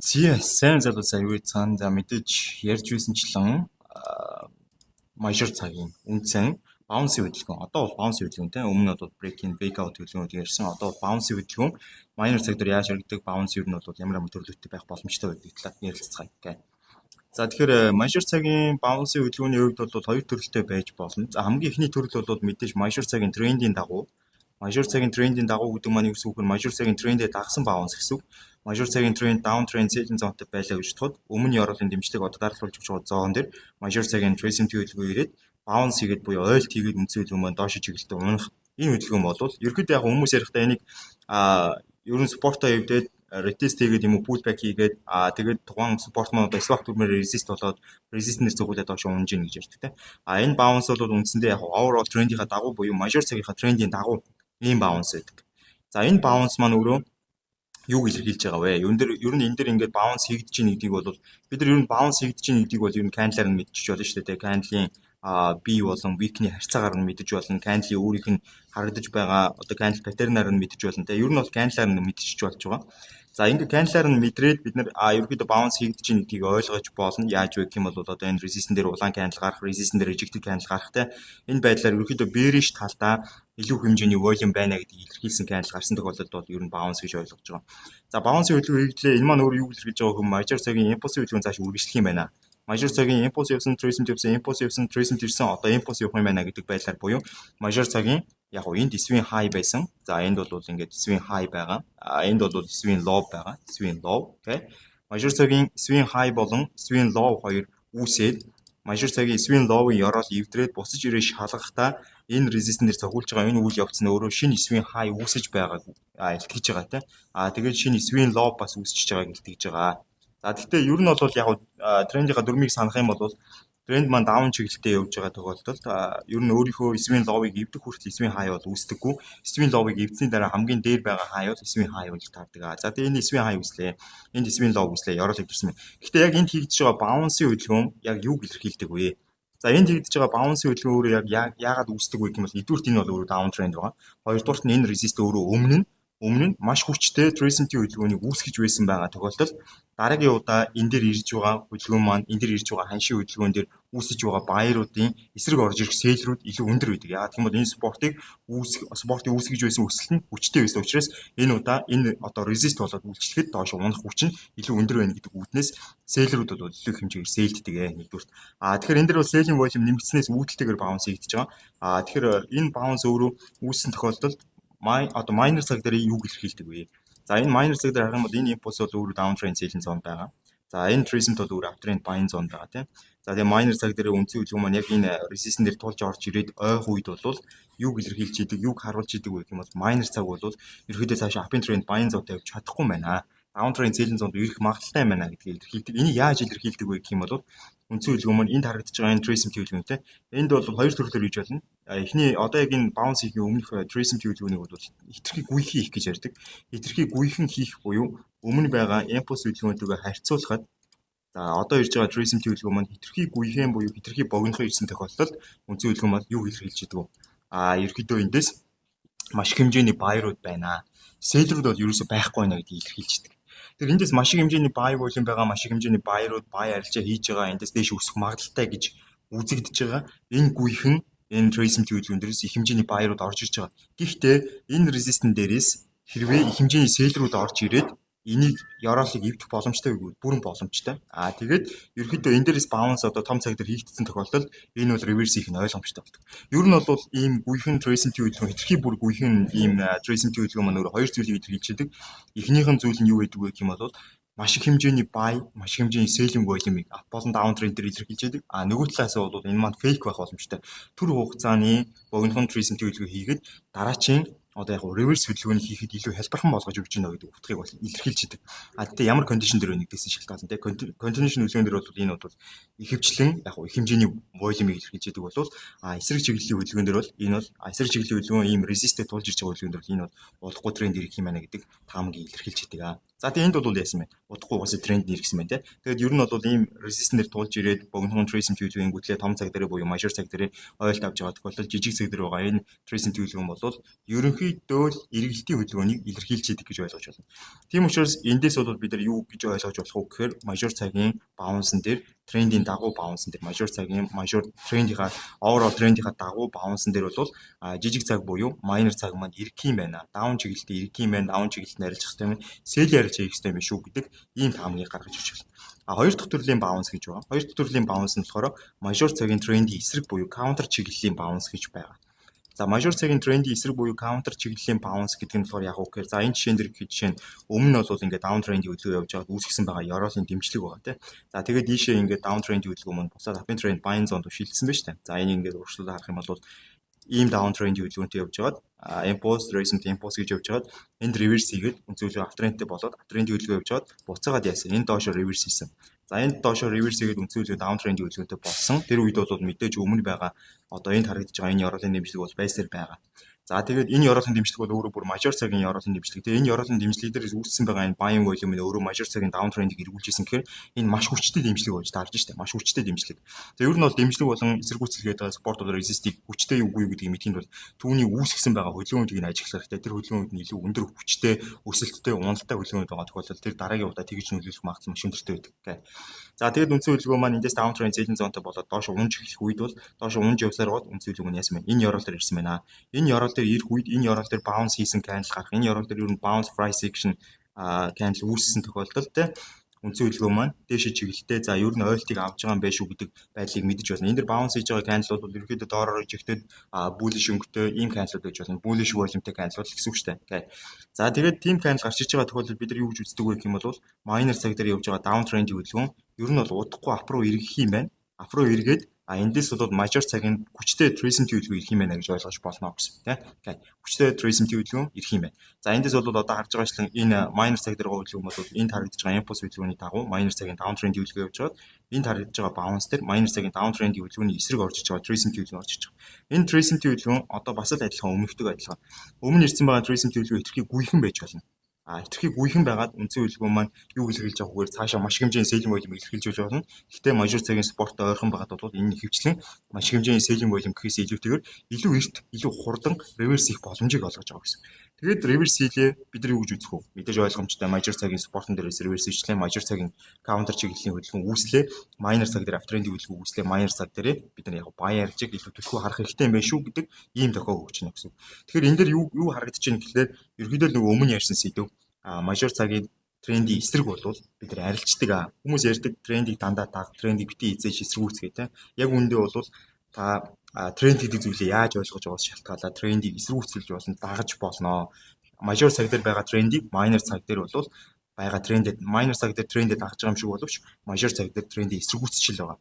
Зя сайн залуусаа юу цаана за мэдээж ярьж үйсэнчлэн major цагийн үндсэн bounce хөдөлгөөн одоо бол bounce хөдөлгөөнтэй өмнө нь бол break-in breakout хөдөлгөөнүүд ярьсан одоо бол bounce хөдөлгөөн minor цаг дээр яаж яригддаг bounce юу нь бол ямар төрлөختөй байх боломжтой байдаг талаар ярилцгаая гэх. За тэгэхээр major цагийн bounce хөдөлгөөний хувьд бол хоёр төрөлтэй байж болно. За хамгийн эхний төрөл бол мэдээж major цагийн трендийн дагуу major цагийн трендийн дагуу гэдэг маань юу гэсэн үг вэ? Major цагийн трендээ дагсан bounce гэсэн үг. Major цагийн тренд down trend selling зонтой байлаа гэж бодоход өмнө нь оруулын дэмжлэг одоо дараалуулж өгч байгаа зоон дээр major цагийн tracing хөдөлгөөн ирээд bounce хийгээд буюу ойлт хийгээд үндсэн хөдөлгөөн маань доош чиглэлтэй унах энэ хөдөлгөөн бол ерөөдөө яг хүмүүс ярихдаа энийг ерөн спортоо хөвдөд retest хийгээд юм уу pullback хийгээд тэгээд тухайн спорт маань одоо swap төрмөр resist болоод resistance зөвхөлээд доош унж ийн гэж ярьдаг те. Энэ bounce бол үндсэндээ яг overall trend-ийн дагуу буюу major цагийн трендийн дагуу ийм bounce байдаг. За энэ bounce маань өөрөө юуг илэрхийлж байгаа вэ? Ер нь энэ дэр ингээд bounce хийгдэж байгаа гэдгийг бол бид нар ер нь bounce хийгдэж байгаа гэдгийг бол ер нь candle-аар нь мэдчих болно шүү дээ. Candle-ийн бий болон week-ний харьцаагаар нь мэдэж болно. Candle-ийн өөрийнх нь харагдаж байгаа одоо candle pattern-аар нь мэдэж болно. Тэгээ ер нь бол candle-аар нь мэдчихэж болж байгаа. За ингээд candle-аар нь мэдрээд бид нар ерөөдөө bounce хийгдэж байгаа гэдгийг ойлгож болно. Яаж вэ гэх юм бол одоо энэ resistance дээр улаан candle гарах, resistance дээр rejected candle гарахтай энэ байдлаар ерөөдөө bearish талдаа илүү хэмжээний volume байна гэдгийг илэрхийлсэн candle гарсан тохиолдолд бол ер нь bounce гэж ойлгож байгаа. За bounce хөдөлгөөн хийгдлээ энэ маань өөрөө юу илэрхийлж байгаа хүм major цагийн impulse хөдөлгөөн цааш үргэлжлэх юм байна. Major цагийн impulse явсан, tracing явсан, impulse явсан, tracing ирсэн одоо impulse явах юм байна гэдэг байдлаар буюу major цагийн яг уу энд swing high байсан. За энд бол ингээд swing high байгаа. Энд бол swing low байгаа. Swing low. Okay. Major цагийн swing high болон swing low хоёр үүсээд major цагийн swing low-ын ёроол эвдрээд бусаж ирээ шалгахдаа энэ resistance дээр цогулж байгаа энэ үйл явц нь өөрөө шинэ swing high үүсэж байгааг илтгэж байгаа тийм. Тэгээд шинэ swing low бас үүсэж байгааг илтгэж байгаа. За гэхдээ ер нь бол яг трендийнхаа дөрмийг санах юм бол тренд маань даун чиглэлтэй явж байгаа тохиолдолд ер нь өөрийнхөө swing low-ыг эвдэх хүртэл swing high бол үүсдэггүй. Swing low-ыг эвдсэний дараа хамгийн дээр байгаа high бол swing high болж таардаг. За тэгээ энэ swing high үүслээ. Энд swing low үүслээ. Ёроол хэвдэрсэн байна. Гэхдээ яг энд хийгдэж байгаа bounce-ийн хөдөлгөөн яг юуг илэрхийлдэг вэ? За энд хийгдэж байгаа bounce-ийн хөдөлгөөн өөрөө яг яагаад үүсдэг вэ гэвэл нэгдүгürt энэ бол өөрөө down trend байгаа. Хоёрдугаарт нь энэ resist өөрөө өмнө нь маш хүчтэй tracing хөдөлгөөнийг үүсгэж байсан байгаа тохиолдолд дараагийн удаа энэ дээр ирж байгаа хөдөлгөөн маань энэ дээр ирж байгаа ханшийн хөдөлгөөн дээр үүсэж байгаа баяруудын эсрэг орж ирэх сэлрүүд илүү өндөр байдаг. Яагаад гэвэл энэ спортыг үүсгэж байсан өсөлт нь хүчтэй байсан учраас энэ удаа энэ одоо resist болоод үйлчлэхэд доош унах хүч нь илүү өндөр байна гэдэг үүднээс сэлрүүд бол илүү хэмжээгээр сэлддэг нэгдүгürt. Тэгэхээр энэ дээр бол selling volume нэмэгдснээс үүдэлтэйгээр bounce хийгдэж байгаа. Тэгэхээр энэ bounce өөрөө үүссэн тохиолдолд одоо minor цаг дээр юу илэрхийлдэг вэ? За энэ minor цаг дээр харах юм бол энэ impulse бол өөрөө down trend selling zone байгаа. За энэ trend бол өөрөө uptrend buying zone байгаа тийм. За тэгээ minor цаг дээр үндсэн хөдөлгөөн маань яг энэ resistance дээр тулж орж ирээд ойх үед бол юг илэрхийлж идэг, юг харуулж идэг вэ гэх юм бол minor цаг бол ерөөдөө цаашаа uptrend trend buying zone тавьж чадахгүй байна. Down trend selling zone ирэх магадaltaй байна гэдгийг илэрхийлдэг. Энийг яаж илэрхийлдэг вэ гэх юм бол үндсэн хөдөлгөөн маань энд харагдаж байгаа энэ tracing хөдөлгөөнтэй. Энд бол хоёр төрлөөр хийж болно. Эхний одоо яг энэ bounce хийх өмнөх tracing хөдөлгөөнийг бол хитрхи гүйхэн хийх гэж ярьдаг. Хитрхи гүйхэн хийх буюу өмнө байгаа impulse хөдөлгөөнтэйгээ харьцуулахад за одоо ирж байгаа tracing хөдөлгөөн маань хитрхи гүйхэн буюу хитрхи богинохоо ирсэн тохиолдолд үндсэн хөдөлгөөн маань юу илэрхийлж идэг вэ? Ерөнхийдөө эндээс маш их хэмжээний buy-рууд байна. Sell-рууд бол ерөөсөй байхгүй байна гэдгийг илэрхийлж идэг. Тэгэхээр эндээс маш их хэмжээний buy volume байгаа, маш их хэмжээний buy-рууд buy арилжаа хийж байгаа, эндээс дээш өсөх магадaltaй гэж үзэгдэж байгаа. Энэ гүйхэн энэ tracing хөдөлгөөн дээрээс их хэмжээний buy-рууд орж ирж байгаа. Гэхдээ энэ resistance дээрээс хэрвээ их хэмжээний sell-рууд орж ирээд энийг ёроолыг эвдэх боломжтой үгүй бүрэн боломжтой. Тэгээд ерөөхдөө энэ дээрээс bounce одоо том цаг дээр хийгдсэн тохиолдолд энэ бол reverse хийх нь ойлгомжтой болдог. Ер нь бол ийм гүйхэн tracing хөдөлгөөн хитрхи бүр гүйхэн ийм tracing хөдөлгөөн маань өөр хоёр зүйлийг илэрхийлж байдаг. Эхнийхэн зүйл нь юу байдаг вэ гэх юм бол маш их хэмжээний buy, маш их хэмжээний selling volume-ыг up болон down trend дээр илэрхийлж байдаг. Нөгөө талаас бол энэ маань fake байх боломжтой. Түр хугацааны богинохон tracing хөдөлгөөн хийгээд дараачийн одоо яг reverse хөдөлгөөнийг хийхэд илүү хялбархан болгож өгч байна гэдэг утгыг бол илэрхийлж идэг. Тэгтээ ямар кондишн дээр нэгдсэн шалтгаалan тийм кондишн хөдөлгөөн дээр бол энэ бол ихэвчлэн яг их хэмжээний volume-ыг илэрхийлж идэг бол эсрэг чиглэлийн хөдөлгөөн дээр бол энэ бол эсрэг чиглэлийн хөдөлгөөн ийм resist-тэй тулж ирж байгаа хөдөлгөөн дээр энэ бол болохгүй тренд ирэх юм байна гэдэг таамагийг илэрхийлж идэг. За тэгээ энд бол яасан бэ? Удахгүй угаасаа тренд нэргсэн байна те. Тэгээд ер нь бол ийм resistance дээр тулж ирээд богинохон tracing төлөвийн гүтлээ том цаг дээр буюу major цаг дээр ойлт авч байгаа тохиолдолд жижиг цаг дээр байгаа энэ tracing төлөвлөгөө бол ерөнхийдөө л эргэлтийн хөдөлгөөнийг илэрхийлж идэг гэж ойлгож байна. Тийм учраас эндээс бол бид нар юу гэж ойлгож болох вэ гэхээр major цагийн bounce дээр трендийн дагуу bounce дээр major цагийн major трендийнхаа overall трендийнхаа дагуу bounce дээр бол жижиг цаг буюу minor цаг маань ирэх юм байна. Даун чиглэлд ирэх юм байна. Даун чиглэлд арилжах хэрэгтэй юм. Сэл арилж хийх хэрэгтэй юм шүү гэдэг ийм таамагийг гаргаж ирж байна. Хоёр дахь төрлийн bounce гэж байгаа. Хоёр дахь төрлийн bounce нь болохоор major цагийн трендийн эсрэг буюу counter чиглэлийн bounce гэж байгаа. За major цагийн трендийн эсрэг буюу counter чиглэлийн bounce гэдэг нь болохоор яг уу гэхээр за энэ жишээн дээр жишээ нь өмнө нь бол ингээд down trend-ийн хөдөлгөөн явж байгаад үүсгэсэн байгаа ёроолын дэмжлэг байгаа тийм. За тэгээд ийшээ ингээд down trend-ийн хөдөлгөөн маань бусаад uptrend trend buying zone руу шилжсэн ба штэ. За энийг ингээд урьдчилан харах юм бол ийм down trend-ийн хөдөлгөөнтэй явж байгаад impulse recent impulse гэж явж байгаад энд reverse хийгээд үнцүүлээ uptrend-тэй болоод uptrend-ийн хөдөлгөөн явж байгаад буцаагаад яасан. Энэ доошо reverse хийсэн. За энэ доошо reverse хийгээд үнцүүлээ down trend-ийн хөдөлгөөнтэй болсон. Тэр үед бол мэдээж өмнө байгаа одоо энд харагдаж байгаа энэ ёроолын дэмжлэг бол байсаар байгаа. За тэгээд энэ ёроолын дэмжлэг бол өөрөө бүр major цагийн ёроолын дэмжлэг. Тэгээд энэ ёроолын дэмжлэг дээр үүссэн байгаа энэ buying volume нь өөрөө major цагийн down trend-ийг эргүүлжсэн гэхээр энэ маш хүчтэй дэмжлэг болж таарж штэ. Маш хүчтэй дэмжлэг. Тэгээд ер нь бол дэмжлэг болон эсэргүүцэлгээд байгаа support болоо resist-ийг хүчтэй үгүй юу гэдгийг мэдхийн тулд түүний үүсгэсэн байгаа хөдөлгөөнүүдийг нь ажиглах хэрэгтэй. Тэр хөдөлгөөнүүд нь илүү өндөр хүчтэй, өсөлттэй, уналттай хөдөлгөөнүүд байгаа тохиолдолд тэр дараагийн удаа тэгж нөлөөлөх магадлал маш өндөртэй байдаг. За тэгээд үндсэн хөдөлгөөн маань эндээс down trend selling zone-тай болоод доош унж эхлэх үед бол доош унж явсаар гол үндсэн хөдөлгөөн нь яасан бэ? Энэ ёроол дээр ирсэн байна. Энэ ёроол дээр ирэх үед энэ ёроол дээр bounce хийсэн candle гарах. Энэ ёроол дээр ер нь bounce price action candle үүссэн тохиолдолд үндсэн хөдөлгөөн маань дээшээ чиглэлтэй за ер нь ойлтыг авч байгаа юм байх шүү гэдэг байдлыг мэдэж байна. Энэ дэр bounce хийж байгаа candle бол ерөөхдөө доороор ижигтэй bullish өнгөтэй ийм candle байж болно. Bullish volumeтэй candle гэсэн үг шүү дээ. За тэгээд team candle гарч иж байгаа тохиолдолд бид нар юу гэж үздэг вэ гэх юм бол minor цаг дээр явж байгаа down trend-ийн хөдөлгөөн ер нь бол удахгүй ап руу эргэх юм байна. Ап руу эргээд эндээс бол major цагийн хүчтэй tracing хөдөлгөөн ирэх юм байна гэж ойлгож болно гэсэн тийм. Хүчтэй tracing хөдөлгөөн ирэх юм байна. За эндээс бол одоо харж байгаачлан энэ minor цаг дээр хөдөлгөөн бол энэ харагдаж байгаа impulse хөдөлгөөний дагуу minor цагийн down trend хөдөлгөөн явж байгаад энэ харагдаж байгаа bounce дээр minor цагийн down trend хөдөлгөөний эсрэг орж иж байгаа tracing хөдөлгөөн орж иж байгаа. Энэ tracing хөдөлгөөн одоо бас л адилхан өмнөхдөг адилхан. Өмнө ирсэн байгаа tracing хөдөлгөөн итерхий гүйхэн байж болно. Итерхий гүйхэн байгаад үндсэн хөдөлгөөн маань юу илэрхийлж байгаа вэгээр цаашаа маш хэмжээний selling volume илэрхийлж болно. Гэхдээ major цагийн спорттой ойрхон байгаад бол энэ хөвчлэн маш хэмжээний selling volume гэхээс илүүтэйгээр илүү эрт, илүү хурдан reverse хийх боломжийг олгож байгаа гэсэн. Тэгээд reverse хийлээ бид нар юу гэж үзэх вэ? Мэдээж ойлгомжтой major цагийн спортон дээрээс reverse хийчлээ, major цагийн counter чиглэлийн хөдөлгөөн үүслээ, minor цаг дээр uptrend хөдөлгөөн үүслээ, minor цаг дээр бид нар яг buy арилжийг илүү төлхөө харах хэрэгтэй юм байна шүү гэдэг ийм тохиог өгч байна гэсэн. Тэгэхээр энэ дээр юу харагдаж байна гэхлээр ерөнхийдөө нөгөө өмнө ярьсан сэдв major цагийн трендийн эсрэг болвол бид нар арилждаг. Хүмүүс ярьдаг трендийг дандаа даг, трендийг бити эзэж эсэргүүцгээ те. Яг үүндээ бол та тренд гэдэг зүйлээ яаж ойлгож байгаас шалтгаалаад трендийг эсэргүүцэлж болно, дагаж болно. Major цаг дээр байгаа трендийг minor цаг дээр бол байгаа трендэд minor цаг дээр трендэд дагаж байгаа юм шиг боловч major цаг дээр трендийг эсэргүүцчихэл байгаа.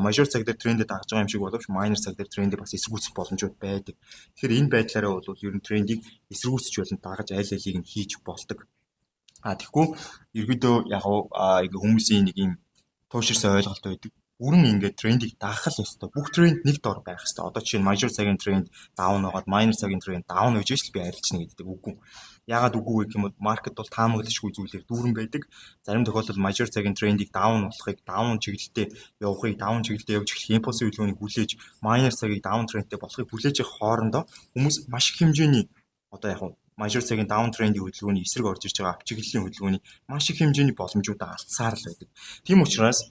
Major цаг дээр трендэд дагаж байгаа юм шиг боловч minor цаг дээр трендийг бас эсэргүүцэх боломжууд байдаг. Тэгэхээр энэ байдлаараа бол ер нь трендийг эсэргүүцэж болно, дагаж аль алийг нь хийж болдог. Тэгэхгүй ерөөдөө яг хүмүүсийн нэг юм тууширсан ойлголт байдаг. Бүрэн ингээд трендийг дагах л ёстой. Бүх тренд нэг дор байх ёстой. Одоо жишээ нь major цагийн тренд даун байгаад minor цагийн тренд даун гэж л би арилжна гэдэг үгүй. Яагаад үгүй гэх юм бол маркет бол таамаглашгүй зүйлээр дүүрэн байдаг. Зарим тохиолдолд major цагийн трендийг даун болохыг, даун чиглэлтэй явахыг, даун чиглэлтэй явж эхлэх импульс хөдөлгөөнийг хүлээж, minor цагийг даун трендтэй болохыг хүлээж явах хоорондоо хүмүүс маш их хэмжээний одоо яг major цагийн down trend-ийн хөдөлгөөний эсрэг орж ирж байгаа авчиглэлийн хөдөлгөөний маш их хэмжээний боломжуудаа алдсаар л байдаг. Тийм учраас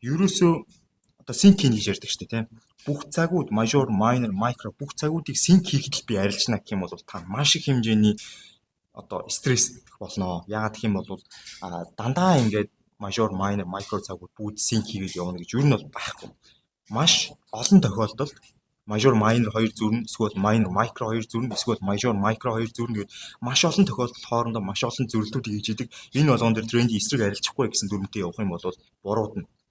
ерөөсөө одоо sync хийж ярьдаг шүү дээ, тийм. Бүх цагууд major, minor, micro бүх цагуудыг sync хийхэд би арилжна гэх юм бол та маш их хэмжээний одоо стресс болно. Яагаад гэх юм бол дандаа ингээд major, minor, micro цагууд бүгд sync хийгээд явна гэж юу нь бол байхгүй. Маш олон тохиолдолд major minor 2 зүрн эсвэл minor micro 2 зүрн эсвэл major micro 2 зүрн гэдэг маш олон тохиолдолд хоорондоо маш олон зөвлөлтүүд хийж идэг. Энэ болгон дээр трендийн эсрэг арилжахгүй гэсэн дүрмтэй явах юм бол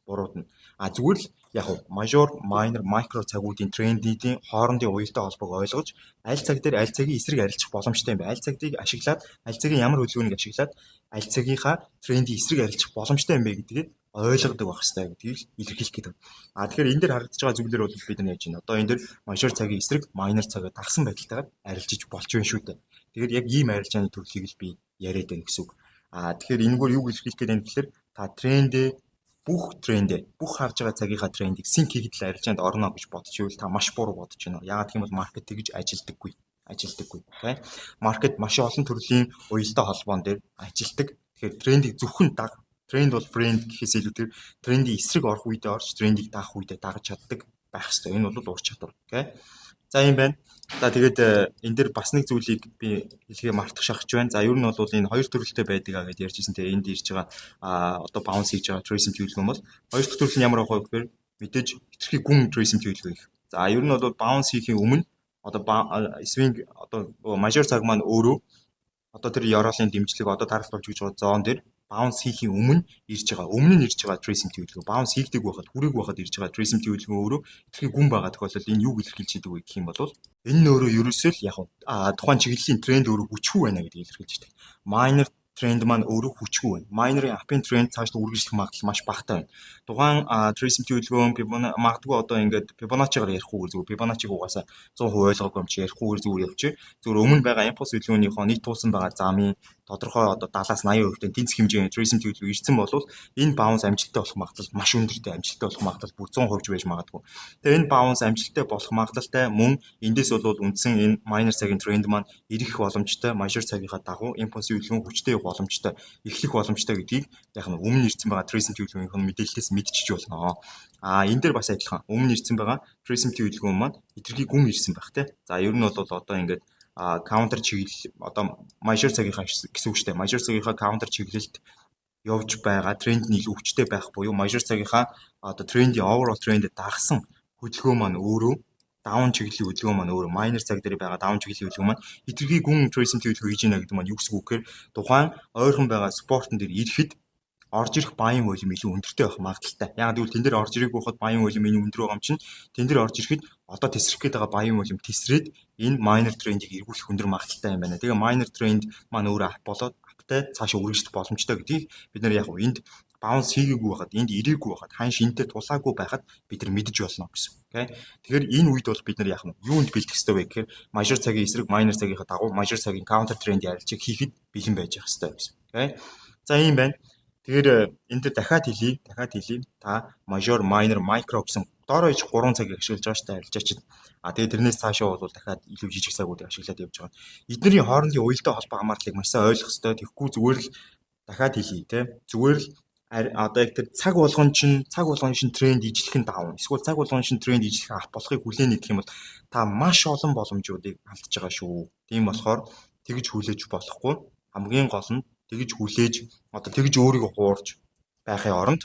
буруудна. Зүгээр л яг major minor micro цагуудын трендийн хоорондын уялдаа холбоог ойлгож аль цаг дээр аль цагийн эсрэг арилжах боломжтой юм бэ? Аль цагийг ашиглаад аль цагийн ямар хөдөлгөөнийг ашиглаад аль цагийнхаа трендийн эсрэг арилжах боломжтой юм бэ гэдгийг ойлгодог байх хэрэгтэй гэдгийг илэрхийлэх гэдэг. Тэгэхээр энэ дээр харагдаж байгаа зүйлэр бол бид нар яаж байна? Одоо энэ дээр major цагийн эсрэг minor цагаа дагсан байдалтайгаар арилжиж болж байна шүү дээ. Тэгэхээр яг ийм арилжааны төрлийг л би яриад байна гэсэн үг. Тэгэхээр энэгээр юу илэрхийлэх гээд байна гэхээр та бүх харж байгаа цагийнхаа трендийг синк хийхэд л арилжаанд орно гэж бодчихвол та маш буруу бодож байна. Яагаад гэх юм бол маркет тэгж ажилдаггүй. Okay? Маркет маш олон төрлийн уялдаа холбоон дээр ажилдаг. Тэгэхээр трендийг зөвхөн тренд бол френд гэхээс илүүтэйгээр трендийн эсрэг орох үедээ орж трендийг даах үедээ дагаж чаддаг байх хэрэгтэй. Энэ бол ур чадвар. Okay? За юм байна. За тэгээд энэ дээр бас нэг зүйлийг би хэлхээ мартах шахаж байна. За ер нь бол энэ хоёр төрөлтэй байдаг гэдээ ярьжсэн. Тэгээ энд ирж байгаа одоо bounce хийж байгаа tracing төлөвлөгөө бол хоёр дахь төрөл нь ямар байх вэ гэхээр мэдээж хэтэрхий гүн tracing төлөвлөгөө их. За ер нь бол bounce хийхийн өмнө одоо swing одоо major цаг маань өөрөө одоо тэр ёроолын дэмжлэг одоо тархалт болж байгаа зоон дээр bounce хийхийн өмнө нь ирж байгаа tracing төлөвлөгөө bounce хийгдэг байхад хүрээгүй байхад ирж байгаа tracing төлөвлөгөө өөрөө итгэхийг гүн байгаа тохиолдолд энэ юуг илэрхийлж идэг вэ гэх юм бол энэ нь өөрөө ерөөсөө л яг тухайн чиглэлийн тренд өөрөө хүчгүй байна гэдгийг илэрхийлж идэг. Minor тренд маань өөрөө хүчгүй байна. Minor-ын uptrend тренд цаашдаа үргэлжлэх магадлал маш багатай байна. Тухайн tracing төлөвлөгөө магадгүй одоо ингээд Fibonacci-гаар ярихгүй зүгээр Fibonacci-г угаасаа 100% ойлгоогүй юм чи ярихгүй зүгээр явчих. Зүгээр өмнө байгаа импульс төлөвлөгөөнийхөө нийт туусан байгаа замын тодорхой одоо 70-аас 80% тэнцэх хэмжээний tracing төлөвлөгөө ирсэн бол энэ bounce амжилттай болох магадлал маш өндөртэй, амжилттай болох магадлал бүр 100% байж магадгүй. Тэгээ энэ bounce амжилттай болох магадлалтай мөн эндээс бол үндсэн энэ minor цагийн тренд маань ирэх боломжтой, major цагийнхаа дагуу импульс төлөвлөгөө хүчтэй явах боломжтой, эхлэх боломжтой гэдгийг яг нь өмнө ирсэн байгаа tracing төлөвлөгөөнийхөө мэдээлэлээс мэдчихэж болно. Энэ дээр бас адилхан өмнө ирсэн байгаа tracing төлөвлөгөө маань хэтэрхий гүн ирсэн байх те. За ер нь бол одоо ингээд counter чиглэл одоо major цагийнхаа гэсэн үг шүү дээ. Major цагийнхаа counter чиглэлд явж байгаа тренд нь илүү хүчтэй байх буюу major цагийнхаа одоо трендийн overall трендэд дагсан хөдөлгөөн маань өөрөө даун чиглэлийн хөдөлгөөн маань өөрөө minor цаг дээр байгаа даун чиглэлийн хөдөлгөөн маань хэтэрхий гүн tracing төлөвлөгөө хийж байна гэдэг маань юу гэсэн үг гэхээр тухайн ойрхон байгаа спортон дээр ирэхэд орж ирэх buying volume илүү өндөртэй байх магадaltaй. Яг гэвэл тэн дээр орж ирээгүй байхад buying volume энэ өндөр байгаа юм чинь тэн дээр орж ирэхэд одоо тесрэх гээд байгаа buying volume тесрээд энэ minor trend-ийг эргүүлэх өндөр магадaltaй юм байна. Тэгээ minor trend маань өөрөө болоод аптай цаашаа үргэлжлэх боломжтой гэдгийг бид нар яг энд bounce хийгээгүй байхад энд ирээгүй байхад хань шинтэй тулаагүй байхад бид нар мэдэж болно гэсэн. Okay? Тэгэхээр энэ үед бол бид нар яг юунд бэлдэх ёстой вэ гэхээр major цагийн эсрэг minor цагийнхаа дагуу major цагийн counter trend-ийн арилжааг хийхэд бэлэн байж явах ёстой гэсэн. Okay? За ийм байна. Тэгэхээр энэ дээр дахиад хэлье. Та major, minor, micro гэсэн доороо иж 3 цагийг ашиглаж байгаа шүү дээ арилжаач. Тэгээ тэрнээс цаашаа бол дахиад илүү жижиг цагуудыг ашиглаад явж байгаа. Эднэрийн хоорондын уялдаа холбоо хамаарлыг маш сайн ойлгох хэрэгтэй. Тэгэхгүй зүгээр л дахиад хэлье те. Зүгээр л одоо яг тэр цаг болгон шин тренд ижлэх нь даавна. Эсвэл цаг болгон шин тренд ижлэх ах болохыг хүлээнэ гэх юм бол та маш олон боломжуудыг алдаж байгаа шүү. Тийм болохоор тэгж хүлээж болохгүй. Хамгийн гол нь тэгж хүлээж одоо тэгж өөрийгөө хуурж байхын оронд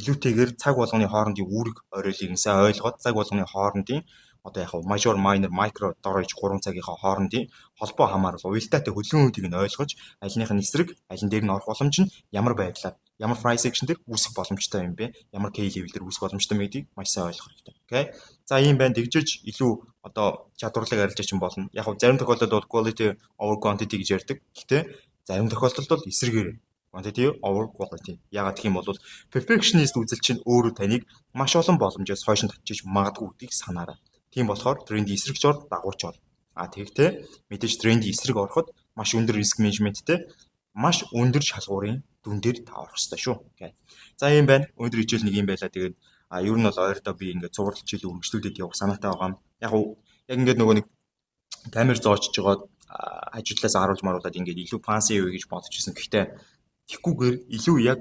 илүүтэйгээр цаг болгоны хоорондын үүрэг оройлыг нь сайн ойлгоод цаг болгоны хоорондын одоо яг major, minor, micro дорож 3 цагийнхаа хоорондын холбоо хамаарал уялдаатай хөдөлгөөнүүдийг нь ойлгож альных нь эсрэг, аль нь дээр нь орох боломж нь ямар байдлаар, ямар price action дээр үүсэх боломжтой юм бэ? Ямар K level дээр үүсэх боломжтой юм гэдгийг маш сайн ойлгох хэрэгтэй. Okay? За ийм байна. Тэгжиж илүү одоо чадварлаг арилжаач юм болно. Яг зарим тохиолдолд бол quality over quantity гэж ярьдаг. Гэхдээ зарим тохиолдолд бол эсрэгээр quantity over quality. Ягаад гэх юм бол perfectionist үзэл чинь өөрөө таныг маш олон боломжоос хойш нь татчих магадгүй гэдгийг санаарай. Тийм болохоор трендийн эсрэгч ор дагууч ор. Тэгэхдээ мэдээж трендийн эсрэг ороход маш өндөр риск менежменттэй маш өндөр шалгуурын дүн дээр та орох хэрэгтэй шүү. Okay. За ийм байна. Өнөөдөр хичээл нэг юм байлаа. Тэгээд ер нь бол ойртоо би ингээд цуврал хичээл үргэлжлүүлээд явах санаатай байгаа. Яг ингээд нөгөө нэг камер зоочж жоод ажиглаас харуулж маруулаад ингээд илүү фанси юу гэж бодож ирсэн. Гэхдээ тэгхгүйгээр илүү яг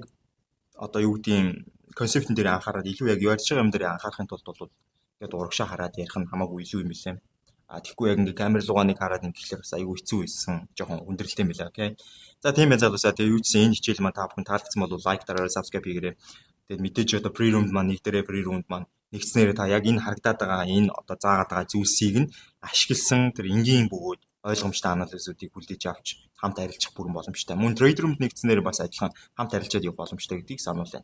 одоо юу гэдгийг концептын дээр анхаарал илүү яг ярьж байгаа юм дээр анхаарахын тулд бол ингээд урагшаа хараад ярих нь хамаагүй илүү юм лээ. Тэгэхгүй яг ингээд камер лугааныг хараад ингээд бас аюу хэцүү байсан. Жохон өндөрлөлтэй юм байна. Okay. За тийм байх залуусаа тэгээ юу гэсэн энэ хичээл маань та бүхэн таалагдсан бол лайк дараарай, subscribe хийгээрэй. Тэгээд мэдээж одоо pre-room маань нэг дээрээ pre-room маань нэгснээр та яг энэ харагдаад байгаа энэ одоо заагаад байгаа зүйлсийг нь ашигласан тэр энгийн бөгөөд ойлгомжтой анализуудыг хүлээж авч хамт арилжах бүрэн боломжтой. Мөн trade room-д нэгдснээр бас адилхан хамт арилжаад явах боломжтой гэдгийг сануулъя.